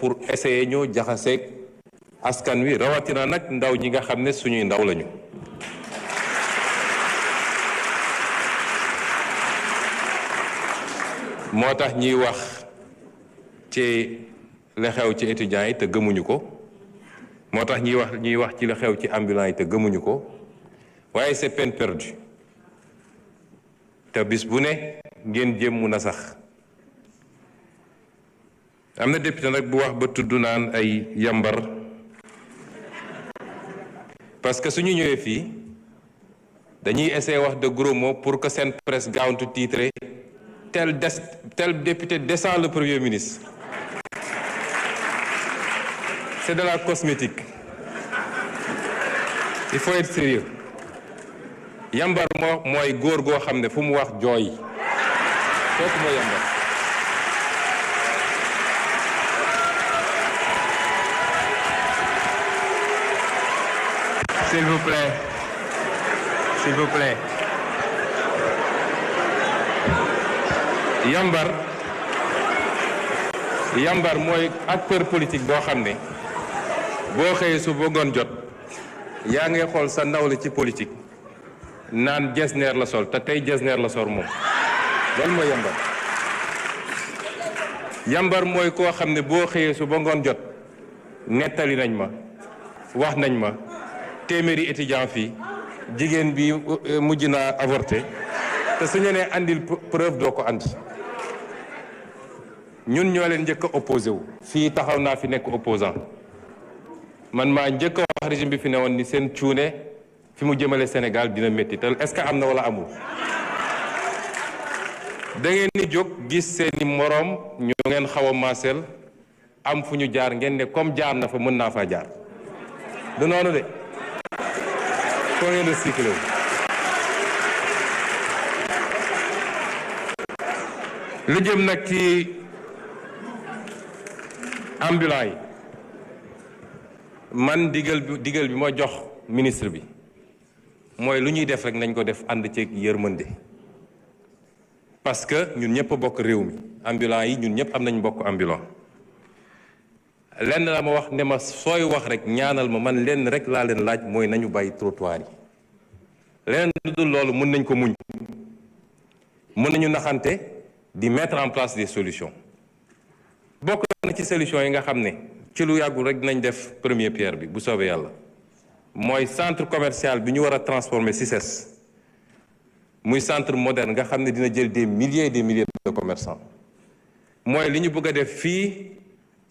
pour essayer ñoo jaxaseeg askan wi rawatina nag ndaw ñi nga xam ne suñuy ndaw lañu. moo tax ñuy wax ci la xew ci étudiants yi te gëmuñu ko moo tax ñuy wax ci la xew ci ambulants yi te gëmuñu ko waaye c'est peine perdue te bis bu ne ngeen jéem mun a sax. am na député nag bu wax ba tudd naan ay yambar parce que suñu ñëwee fii dañuy essayer wax de gros mots pour que seen presse gaawantu titre tel député descend le premier ministre. C'est de la cosmétique. Il faut être sérieux. Yambar mooy góor goo xam ne fu mu wax jooy kooku mooy yambar. S'il vous plaît. S'il vous plaît. Yambar mooy acteur politique boo xam ne boo xëyee su bëggoon jot yaa ngay xool sa nawle ci politique naan jesneer la sol te tey jesneer la sol moom loolu mooy yambar mooy koo xam ne boo xëyee su bëggoon jot nettali nañ ma wax nañ ma téeméeri étudiant fii jigéen bi mujj naa avorté te suñu nee andil preuve doo ko andi. ñun ñoo leen njëkk a opposé wu fii taxaw naa fi nekk opposant man maa njëkk a wax régime bi fi ne woon ni seen cuune fi mu jëmale Sénégal dina métti te est-ce que am na wala amul. da ngeen ni jóg gis seeni moroom ñu ngeen xaw a maaseel am fu ñu jaar ngeen ne comme jaar na fa mën naa faa jaar du noonu de foo ngeen recyclé wu. lu jëm nag ci ambulants yi man digal bi ma jox ministre bi mooy lu ñuy def rek nañ ko def ànd ceeg yërmande parce que ñun ñëpp a bokk réew mi ambulants yi ñun ñëpp am nañ bokk ambulant lenn la ma wax ne ma sooy wax rek ñaanal ma man lenn rek laa leen laaj mooy nañu bàyyi trottoir yi leneen lu dul loolu mën nañ ko muñ mën nañu naxante di mettre en place des solutions bokk na ci solution yi nga xam ne ci lu yàggul rek dinañ def première pierre bi bu soobee yàlla mooy centre commercial bi ñu war a transformer CICES muy centre moderne nga xam ne dina jël des milliers et des milliers de commerçants mooy li ñu bëgg a def fii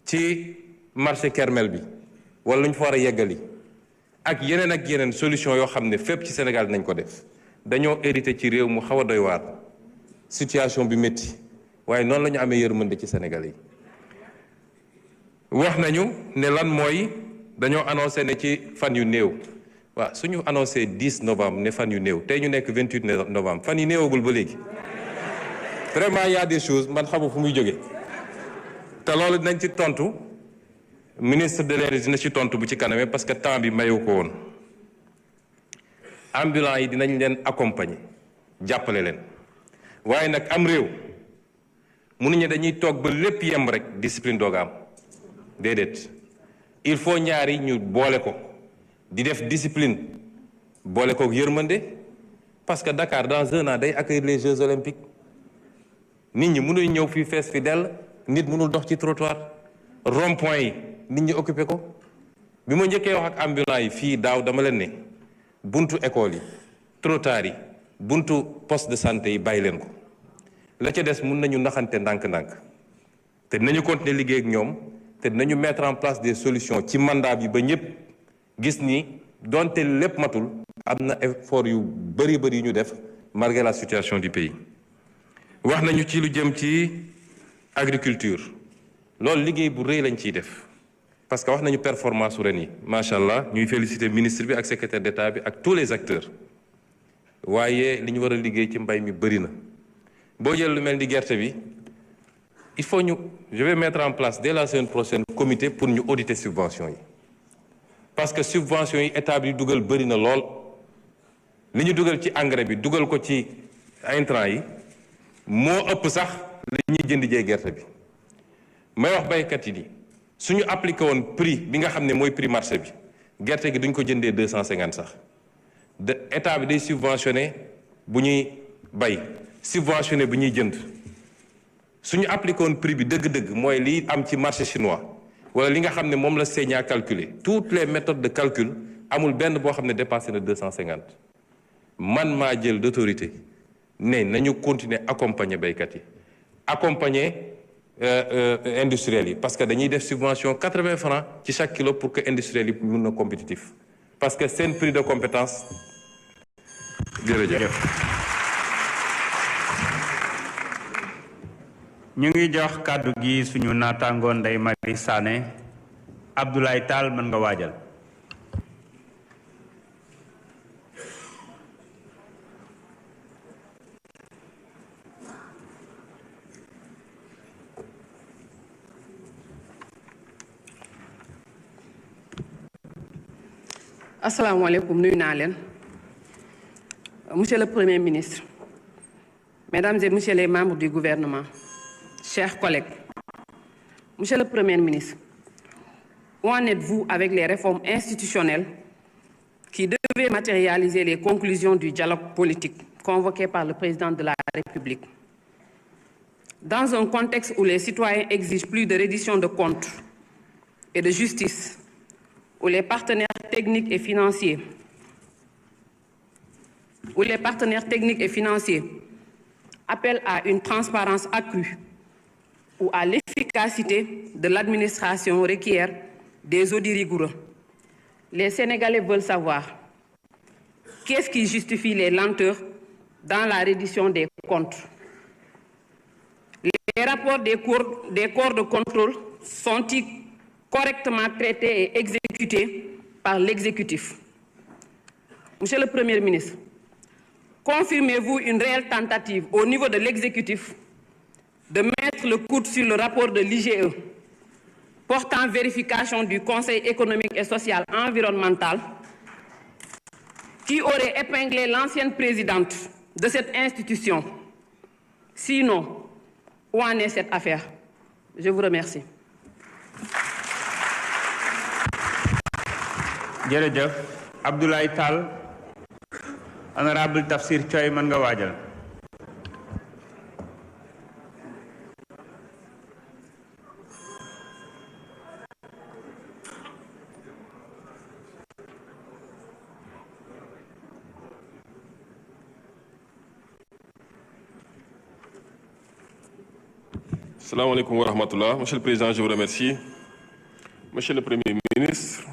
ci marché Kermel bi wala lu ñu fa war a yeggali ak yeneen solution yoo xam ne fépp ci Sénégal dinañ ko def dañoo hérité ci réew mu xaw a doy waar situation bi métti waaye noonu la ñu amee yërmande ci Sénégal yi. wax nañu ne lan mooy dañoo annoncé ne ci fan yu néew waaw suñu annoncé 10 novembre ne fan yu néew tey ñu nekk 28 novembre fan yu néewagul ba léegi vraiment y a des choses man xamu fu muy jóge te loolu dinañ ci tontu ministre de l'énergie dina ci tontu bu ci kaname parce que temps bi mayu ko woon ambulants yi dinañ leen accompagner jàppale leen waaye nag am réew mënuñu dañuy toog ba lépp yemb rek discipline dooga am déedéet il faut ñaari ñu boole ko di def discipline boole ko yërmande parce que Dakar dans un an day accueillir les Jeux olympiques nit ñi mënuñ ñëw fii fees fi dell nit mënul dox ci trottoir rond-point yi nit ñi occupé ko bi ma njëkkee wax ak ambulants yi fii daaw dama leen ne buntu école yi trottoir yi buntu poste de santé yi bàyyi leen ko la ca des mun nañu naxante ndànk-ndànk te dinañu continuer liggéey ak ñoom te dinañu mettre en place des solutions ci mandat bi ba ñëpp gis ni donte lépp matul am na effort yu bëri yu ñu def malgré la situation du pays. wax nañu ci lu jëm ci agriculture loolu liggéey bu rëy lañ ciy def parce que wax nañu performance su ren yi macha allah ñuy féliciter ministre bi ak secrétaire d'État bi ak tous les acteurs waaye li ñu war a liggéey ci mbay mi bëri na boo jël lu mel ni gerte bi. il faut je vais mettre en place dès la semaine prochaine comité pour ñu auditer subventions yi parce que subventions yi état bi dugal bëri na lool li ñu dugal ci engrais bi dugal ko ci intrants yi moo ëpp sax li ñuy jënd jee gerte bi may wax baykat yi suñu appliqué woon prix bi nga xam ne mooy prix marché bi gerte gi duñ ko jëndee 250 sax de état bi day subventionné bu ñuy bay subventionné bu ñuy jënd suñu appliqué woon prix bi dëgg-dëgg mooy li am ci marché chinois wala li nga xam ne moom la CENIA calculé toutes les méthodes de calcul amul benn boo xam ne dépassé na 250 man maa jël d'autorité ne nañu continuer accompagner baykat yi accompagner industriels yi parce que dañuy def subvention 80 francs ci chaque kilo pour que industriels yi mun na compétitif parce que seen prix de compétence jërëjëf. ñu ngi jox kàddu gi suñu naataango Ndeye Marie Sané Abdoulaye Tall mën nga waajal. asalaamaaleykum nuyu naa leen monsieur le Premier ministre mesdames et messieurs les membres du gouvernement chers collègues monsieur le Premier ministre où en êtes-vous avec les réformes institutionnelles qui devaient matérialiser les conclusions du dialogue politique convoqué par le président de la République dans un contexte où les citoyens exigent plus de reddition de comptes et de justice, où les partenaires techniques et financiers appellent à une transparence accrue, ou à l'efficacité de l'administration requiert des audits rigoureux. Les Sénégalais veulent savoir qu'est-ce qui justifie les lenteurs dans la reddition des comptes. Les rapports des corps de contrôle sont-ils correctement traités et exécutés par l'exécutif? Monsieur le Premier ministre, confirmez-vous une réelle tentative au niveau de l'exécutif de mettre le coude sur le rapport de l'IGE portant vérification du Conseil économique et social environnemental qui aurait épinglé l'ancienne présidente de cette institution? Sinon, où en est cette affaire? Je vous remercie. jërëjëf Abdoulaye Tall honorable Tafsir Thioye mën nga waajal. Assalamu alaikum wa rahmatullah. Monsieur le Président, je vous remercie. Monsieur le Premier ministre,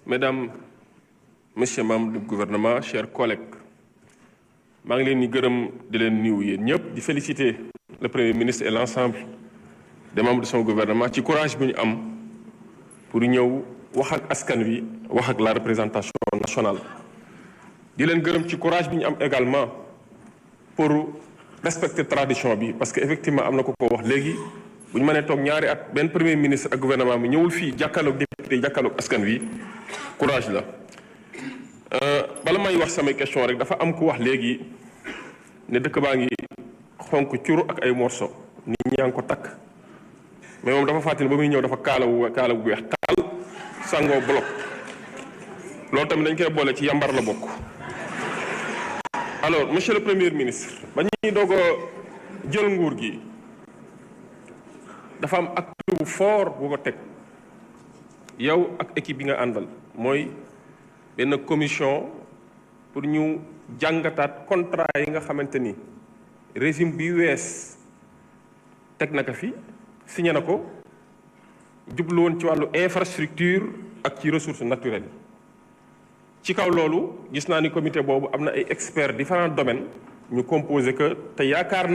Mesdames, Messieurs membres du gouvernement, chers collègues, maa ngi leen di gërëm di leen nuyu yéen ñëpp di féliciter le Premier ministre et l'ensemble des membres de son gouvernement ci courage bi ñu am pour ñëw wax ak askan wi wax ak la représentation nationale. di leen gërëm ci courage bi ñu am également pour respecter tradition bi parce que effectivement am na ko wax léegi bu ñu mënee toog ñaari at benn Premier ministre ak gouvernement bi ñëwul fii jàkkaarloog député jàkkaarloog askan wi courage la. bala may wax samay question rek dafa am ku wax léegi ne dëkk baa ngi xonk curu ak ay morso nit ñaa ngi ko takk mais moom dafa fàttali ba muy ñëw dafa kaala bu weex taal sangoo bloc loolu tamit dañ koy boole ci yambar la bokk. alors monsieur le Premier ministre ba ñuy doog a jël nguur gi dafa am acte bu fort bu ko teg yow ak équipe bi nga àndal mooy benn commission pour ñu jàngataat contrat yi nga xamante ni régime bi wees teg na ko fi signé na ko jublu woon ci wàllu infrastructure ak ci ressources naturelles ci kaw loolu gis naa ni comité boobu am na ay experts différents domaines ñu composé que te yaakaar